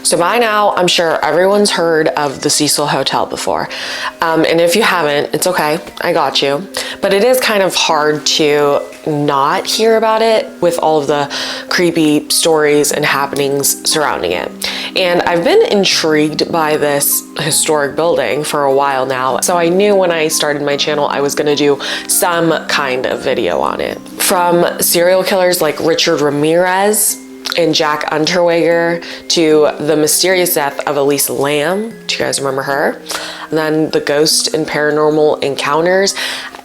So by now, I'm sure everyone's heard of the Cecil Hotel before. And if you haven't, it's okay, I got you. But it is kind of hard to not hear about it with all of the creepy stories and happenings surrounding it. And I've been intrigued by this historic building for a while now. So I knew when I started my channel, I was gonna do some kind of video on it. From serial killers like Richard Ramirez and Jack Unterweger to the mysterious death of Elise Lamb. Do you guys remember her? And then the ghost and paranormal encounters.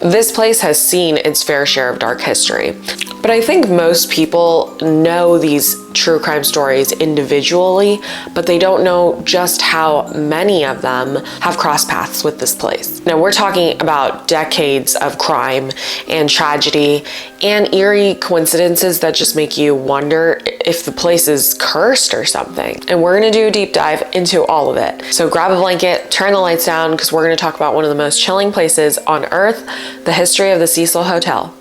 This place has seen its fair share of dark history. But I think most people know these true crime stories individually, but they don't know just how many of them have crossed paths with this place. Now, we're talking about decades of crime and tragedy and eerie coincidences that just make you wonder if the place is cursed or something. And we're gonna do a deep dive into all of it. So grab a blanket, turn the lights down, because we're gonna talk about one of the most chilling places on earth, the history of the Cecil Hotel.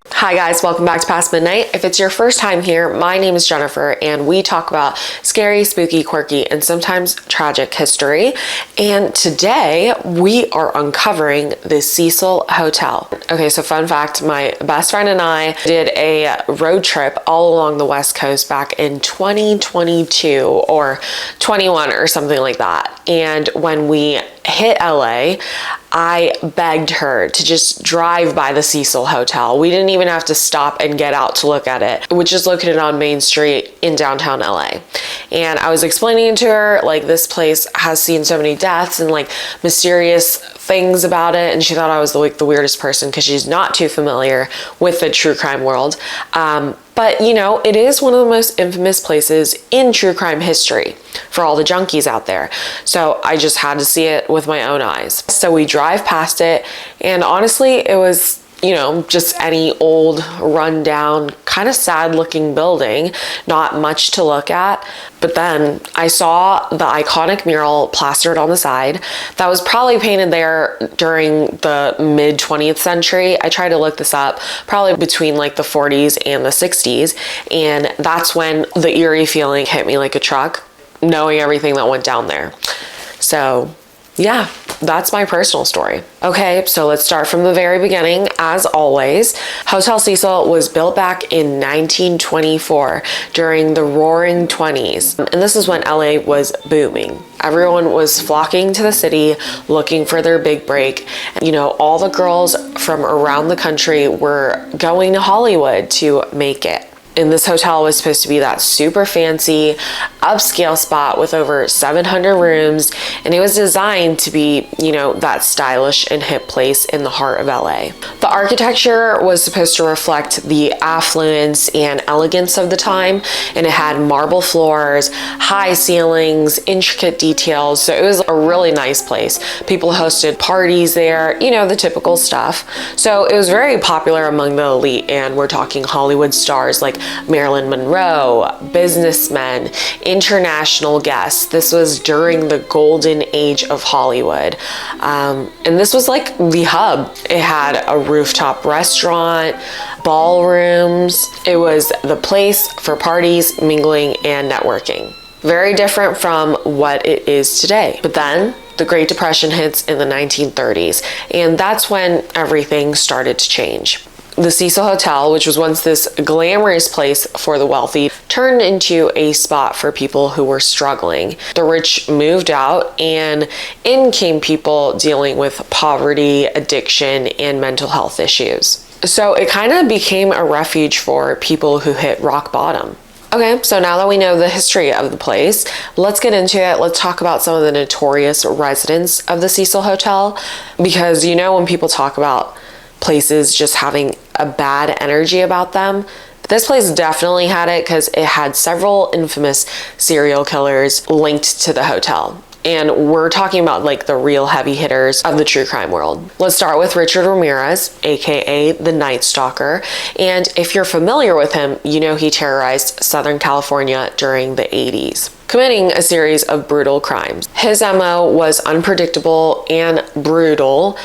Hi guys, welcome back to Past Midnight. If it's your first time here, my name is Jennifer and we talk about scary, spooky, quirky, and sometimes tragic history. And today we are uncovering the Cecil Hotel. Okay, so fun fact, my best friend and I did a road trip all along the West Coast back in 2022 or 21 or something like that. And when we hit LA, I begged her to just drive by the Cecil Hotel. We didn't even have to stop and get out to look at it, which is located on Main Street in downtown LA. And I was explaining to her, like, this place has seen so many deaths and like mysterious things about it. And she thought I was like the weirdest person because she's not too familiar with the true crime world. But you know, it is one of the most infamous places in true crime history for all the junkies out there. So I just had to see it with my own eyes. So we drive past it, and honestly, it was, you know, just any old rundown, kind of sad looking building, not much to look at. But then I saw the iconic mural plastered on the side that was probably painted there during the mid 20th century. I tried to look this up, probably between like the 40s and the 60s. And that's when the eerie feeling hit me like a truck, knowing everything that went down there. So yeah, that's my personal story. Okay, so let's start from the very beginning. As always, Hotel Cecil was built back in 1924 during the Roaring 20s. And this is when LA was booming. Everyone was flocking to the city looking for their big break. You know, all the girls from around the country were going to Hollywood to make it. And this hotel was supposed to be that super fancy, upscale spot with over 700 rooms. And it was designed to be, you know, that stylish and hip place in the heart of LA. The architecture was supposed to reflect the affluence and elegance of the time. And it had marble floors, high ceilings, intricate details. So it was a really nice place. People hosted parties there, you know, the typical stuff. So it was very popular among the elite. And we're talking Hollywood stars like Marilyn Monroe, businessmen, international guests. This was during the golden age of Hollywood. And this was like the hub. It had a rooftop restaurant, ballrooms. It was the place for parties, mingling, and networking. Very different from what it is today. But then the Great Depression hits in the 1930s, and that's when everything started to change. The Cecil Hotel, which was once this glamorous place for the wealthy, turned into a spot for people who were struggling. The rich moved out, and in came people dealing with poverty, addiction, and mental health issues. So it kind of became a refuge for people who hit rock bottom. Okay, so now that we know the history of the place, let's get into it. Let's talk about some of the notorious residents of the Cecil Hotel, because you know when people talk about places just having a bad energy about them, this place definitely had it, because it had several infamous serial killers linked to the hotel. And we're talking about like the real heavy hitters of the true crime world. Let's start with Richard Ramirez, aka the Night Stalker. And if you're familiar with him, you know he terrorized Southern California during the 80s. committing a series of brutal crimes. His MO was unpredictable and brutal.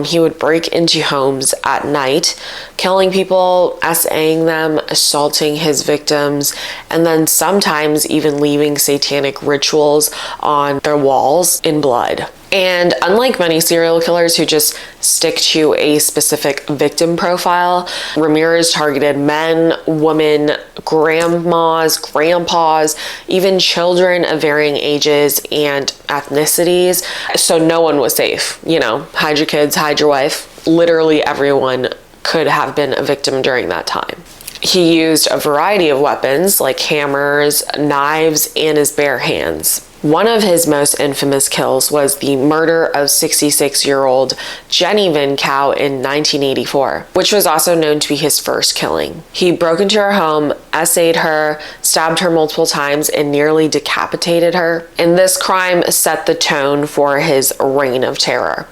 He would break into homes at night, killing people, essaying them, assaulting his victims, and then sometimes even leaving satanic rituals on their walls in blood. And unlike many serial killers who just stick to a specific victim profile, Ramirez targeted men, women, grandmas, grandpas, even children of varying ages and ethnicities. So no one was safe. You know, hide your kids, hide your wife. Literally everyone could have been a victim during that time. He used a variety of weapons like hammers, knives, and his bare hands. One of his most infamous kills was the murder of 66-year-old Jenny Van Cow in 1984, which was also known to be his first killing. He broke into her home, essayed her, stabbed her multiple times, and nearly decapitated her. And this crime set the tone for his reign of terror.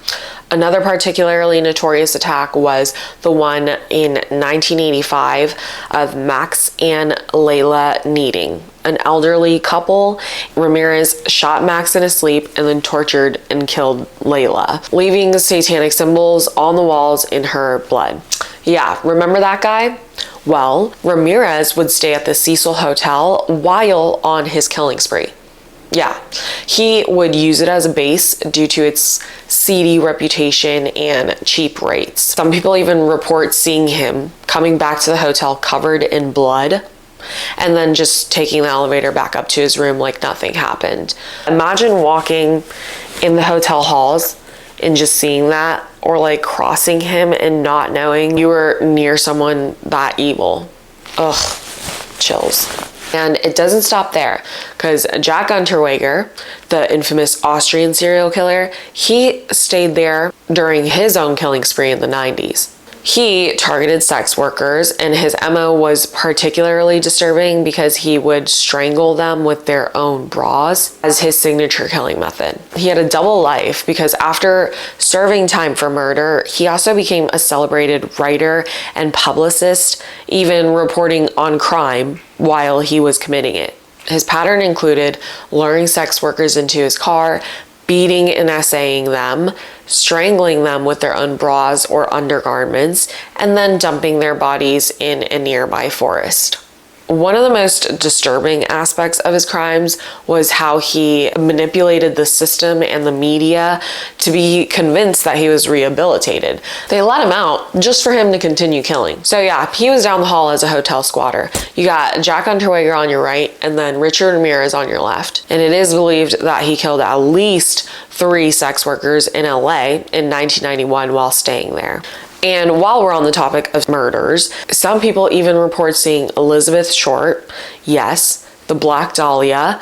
Another particularly notorious attack was the one in 1985 of Max and Layla Needing, an elderly couple. Ramirez shot Max in his sleep and then tortured and killed Layla, leaving satanic symbols on the walls in her blood. Yeah, remember that guy? Well, Ramirez would stay at the Cecil Hotel while on his killing spree. Yeah, he would use it as a base due to its seedy reputation and cheap rates. Some people even report seeing him coming back to the hotel covered in blood and then just taking the elevator back up to his room like nothing happened. Imagine walking in the hotel halls and just seeing that, or like crossing him and not knowing you were near someone that evil. Ugh, chills. And it doesn't stop there, because Jack Unterweger, the infamous Austrian serial killer, he stayed there during his own killing spree in the 90s. He targeted sex workers, and his MO was particularly disturbing because he would strangle them with their own bras as his signature killing method. He had a double life because after serving time for murder, he also became a celebrated writer and publicist, even reporting on crime while he was committing it. His pattern included luring sex workers into his car, beating and essaying them, strangling them with their own bras or undergarments, and then dumping their bodies in a nearby forest. One of the most disturbing aspects of his crimes was how he manipulated the system and the media to be convinced that he was rehabilitated. They let him out just for him to continue killing. So yeah, he was down the hall as a hotel squatter. You got Jack Unterweger on your right and then Richard Ramirez on your left. And it is believed that he killed at least 3 sex workers in LA in 1991 while staying there. And while we're on the topic of murders, some people even report seeing Elizabeth Short, yes, the Black Dahlia,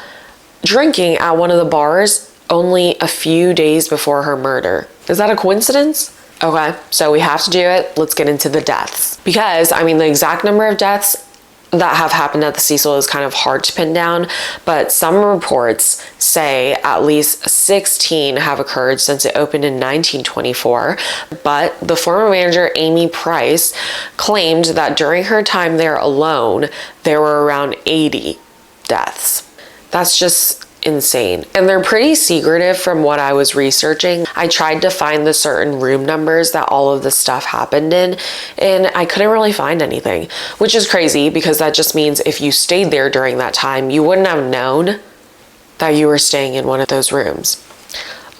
drinking at one of the bars only a few days before her murder. Is that a coincidence? Okay, so we have to do it. Let's get into the deaths. Because, I mean, the exact number of deaths that have happened at the Cecil is kind of hard to pin down, but some reports say at least 16 have occurred since it opened in 1924. But the former manager, Amy Price, claimed that during her time there alone, there were around 80 deaths. That's just insane. And they're pretty secretive from what I was researching. I tried to find the certain room numbers that all of this stuff happened in, and I couldn't really find anything, which is crazy because that just means if you stayed there during that time, you wouldn't have known that you were staying in one of those rooms.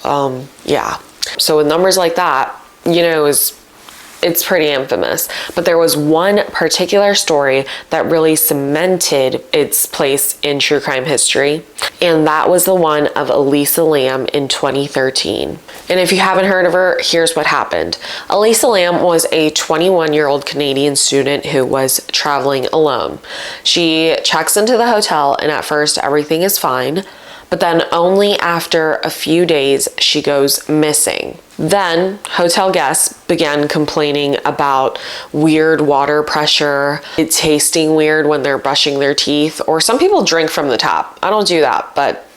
Yeah. So with numbers like that, you know, it's pretty infamous. But there was one particular story that really cemented its place in true crime history, and that was the one of Elisa Lam in 2013. And if you haven't heard of her, here's what happened. Elisa Lam was a 21-year-old Canadian student who was traveling alone. She checks into the hotel, and at first everything is fine, but then only after a few days she goes missing. Then hotel guests began complaining about weird water pressure, it tasting weird when they're brushing their teeth, or some people drink from the tap. I don't do that, but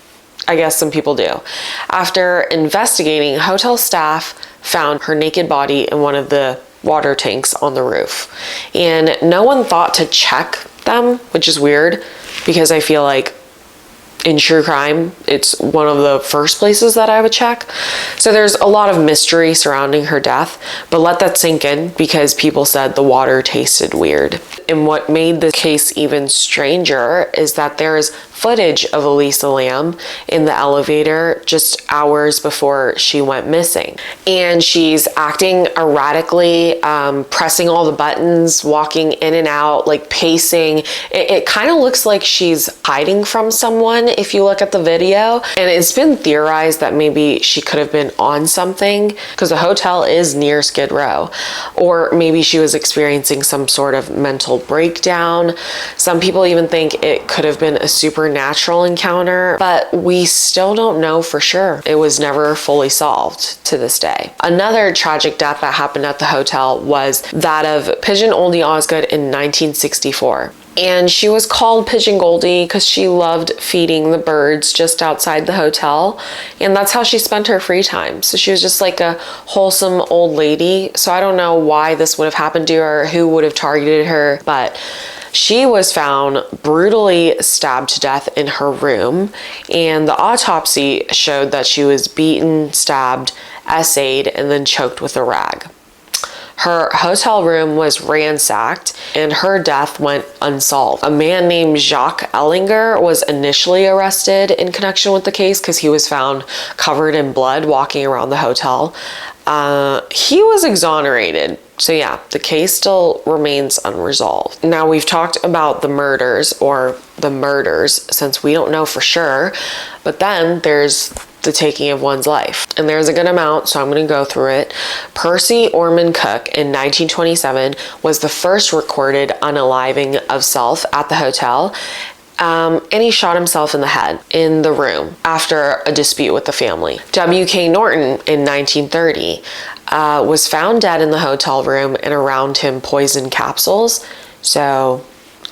I guess some people do. After investigating, hotel staff found her naked body in one of the water tanks on the roof. And no one thought to check them, which is weird because I feel like in true crime, it's one of the first places that I would check. So there's a lot of mystery surrounding her death, but let that sink in because people said the water tasted weird. And what made the case even stranger is that there is footage of Elisa Lam in the elevator just hours before she went missing. And she's acting erratically, pressing all the buttons, walking in and out, like pacing. It kind of looks like she's hiding from someone if you look at the video. And it's been theorized that maybe she could have been on something because the hotel is near Skid Row. Or maybe she was experiencing some sort of mental breakdown. Some people even think it could have been a supernatural encounter, but we still don't know for sure. It was never fully solved to this day. Another tragic death that happened at the hotel was that of Pigeon Oldie Osgood in 1964. And she was called Pigeon Goldie because she loved feeding the birds just outside the hotel. And that's how she spent her free time. So she was just like a wholesome old lady. So I don't know why this would have happened to her, who would have targeted her, but she was found brutally stabbed to death in her room. And the autopsy showed that she was beaten, stabbed, essayed, and then choked with a rag. Her hotel room was ransacked and her death went unsolved. A man named Jacques Ellinger was initially arrested in connection with the case because he was found covered in blood walking around the hotel. He was exonerated. So yeah, the case still remains unresolved. Now we've talked about the murders since we don't know for sure, but then there's the taking of one's life. And there's a good amount, so I'm going to go through it. Percy Orman Cook in 1927 was the first recorded unaliving of self at the hotel. And he shot himself in the head in the room after a dispute with the family. W.K. Norton in 1930 was found dead in the hotel room and around him poison capsules. So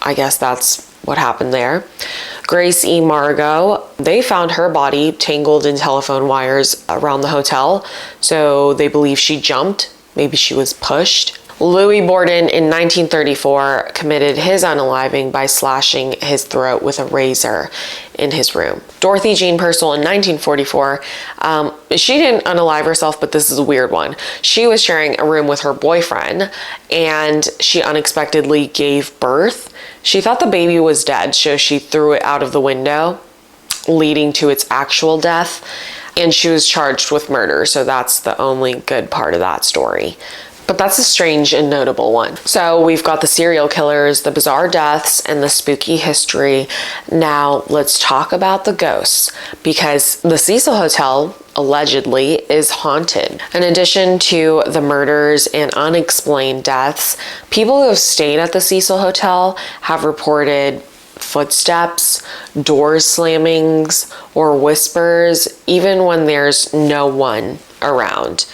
I guess that's what happened there. Grace E. Margot, they found her body tangled in telephone wires around the hotel. So they believe she jumped. Maybe she was pushed. Louis Borden in 1934 committed his unaliving by slashing his throat with a razor in his room. Dorothy Jean Purcell in 1944, she didn't unalive herself, but this is a weird one. She was sharing a room with her boyfriend and she unexpectedly gave birth. She thought the baby was dead, so she threw it out of the window, leading to its actual death. And she was charged with murder, so that's the only good part of that story. But that's a strange and notable one. So we've got the serial killers, the bizarre deaths, and the spooky history. Now let's talk about the ghosts, because the Cecil Hotel allegedly is haunted. In addition to the murders and unexplained deaths, people who have stayed at the Cecil Hotel have reported footsteps, door slammings, or whispers, even when there's no one around.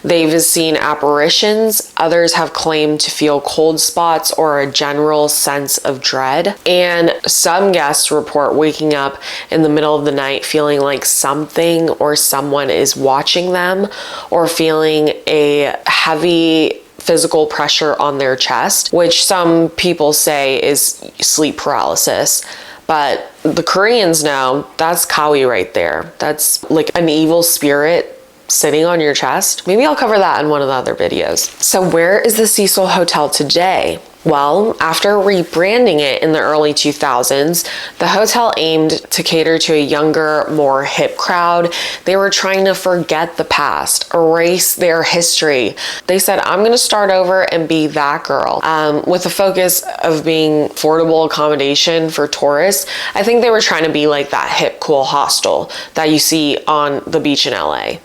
They've seen apparitions. Others have claimed to feel cold spots or a general sense of dread. And some guests report waking up in the middle of the night feeling like something or someone is watching them, or feeling a heavy physical pressure on their chest, which some people say is sleep paralysis. But the Koreans know that's kawi right there. That's like an evil spirit sitting on your chest. Maybe I'll cover that in one of the other videos. So where is the Cecil Hotel today? Well, after rebranding it in the early 2000s, the hotel aimed to cater to a younger, more hip crowd. They were trying to forget the past, erase their history. They said, I'm going to start over and be that girl. With the focus of being affordable accommodation for tourists, I think they were trying to be like that hip, cool hostel that you see on the beach in LA.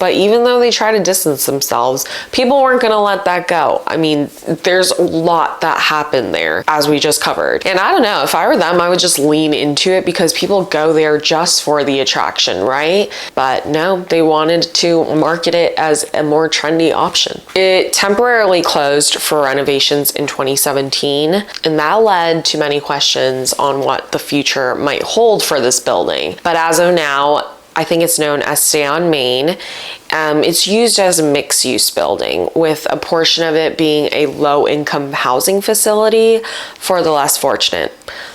But even though they try to distance themselves, people weren't going to let that go. I mean, there's a lot that happened there, as we just covered. And I don't know, if I were them, I would just lean into it because people go there just for the attraction, right? But no, they wanted to market it as a more trendy option. It temporarily closed for renovations in 2017, and that led to many questions on what the future might hold for this building. But as of now, I think it's known as Stay on Main. It's used as a mixed-use building, with a portion of it being a low-income housing facility for the less fortunate.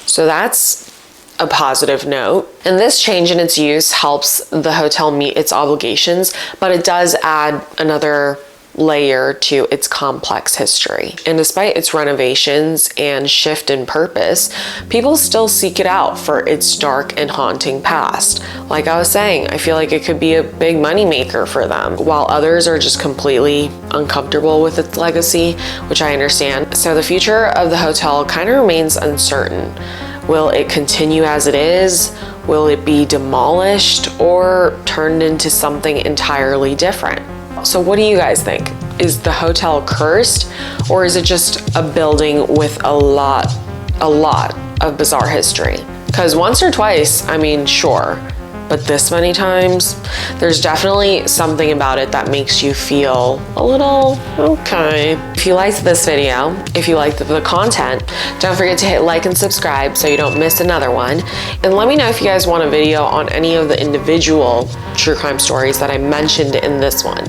So that's a positive note. And this change in its use helps the hotel meet its obligations, but it does add another layer to its complex history. And despite its renovations and shift in purpose, people still seek it out for its dark and haunting past. Like I was saying, I feel like it could be a big moneymaker for them, while others are just completely uncomfortable with its legacy, which I understand. So the future of the hotel kind of remains uncertain. Will it continue as it is? Will it be demolished or turned into something entirely different? So what do you guys think? Is the hotel cursed, or is it just a building with a lot of bizarre history? Because once or twice, I mean, sure, but this many times, there's definitely something about it that makes you feel a little okay. If you liked this video, if you liked the content, don't forget to hit like and subscribe so you don't miss another one. And let me know if you guys want a video on any of the individual true crime stories that I mentioned in this one.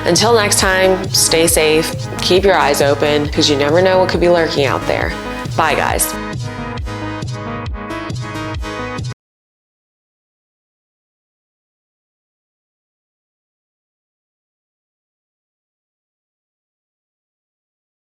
Until next time, stay safe, keep your eyes open, because you never know what could be lurking out there. Bye, guys.